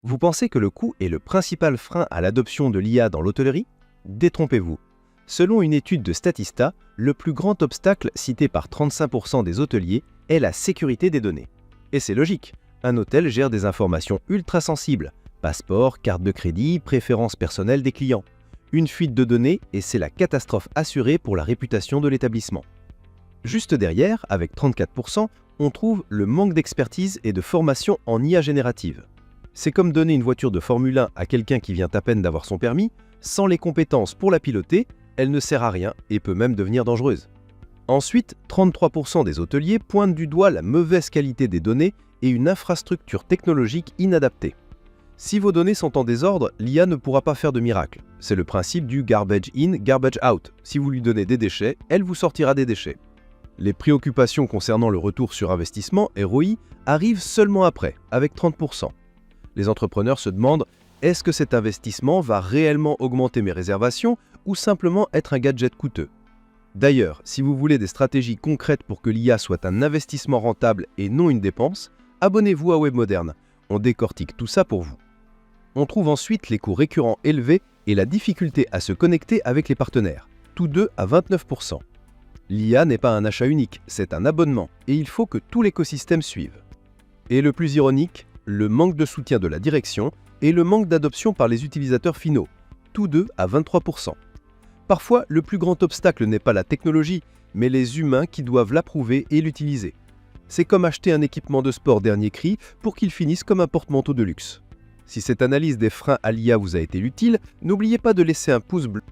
Vous pensez que le coût est le principal frein à l'adoption de l'IA dans l'hôtellerie? Détrompez-vous. Selon une étude de Statista, le plus grand obstacle cité par 35% des hôteliers est la sécurité des données. Et c'est logique, un hôtel gère des informations ultra sensibles, passeport, carte de crédit, préférences personnelles des clients. Une fuite de données et c'est la catastrophe assurée pour la réputation de l'établissement. Juste derrière, avec 34%, on trouve le manque d'expertise et de formation en IA générative. C'est comme donner une voiture de Formule 1 à quelqu'un qui vient à peine d'avoir son permis, sans les compétences pour la piloter, elle ne sert à rien et peut même devenir dangereuse. Ensuite, 33% des hôteliers pointent du doigt la mauvaise qualité des données et une infrastructure technologique inadaptée. Si vos données sont en désordre, l'IA ne pourra pas faire de miracle. C'est le principe du garbage in, garbage out. Si vous lui donnez des déchets, elle vous sortira des déchets. Les préoccupations concernant le retour sur investissement, ROI, arrivent seulement après, avec 30%. Les entrepreneurs se demandent « Est-ce que cet investissement va réellement augmenter mes réservations ou simplement être un gadget coûteux ?» D'ailleurs, si vous voulez des stratégies concrètes pour que l'IA soit un investissement rentable et non une dépense, abonnez-vous à Webmoderne. On décortique tout ça pour vous. On trouve ensuite les coûts récurrents élevés et la difficulté à se connecter avec les partenaires, tous deux à 29%. L'IA n'est pas un achat unique, c'est un abonnement et il faut que tout l'écosystème suive. Et le plus ironique, le manque de soutien de la direction et le manque d'adoption par les utilisateurs finaux, tous deux à 23%. Parfois, le plus grand obstacle n'est pas la technologie, mais les humains qui doivent l'approuver et l'utiliser. C'est comme acheter un équipement de sport dernier cri pour qu'il finisse comme un porte-manteau de luxe. Si cette analyse des freins à l'IA vous a été utile, n'oubliez pas de laisser un pouce bleu.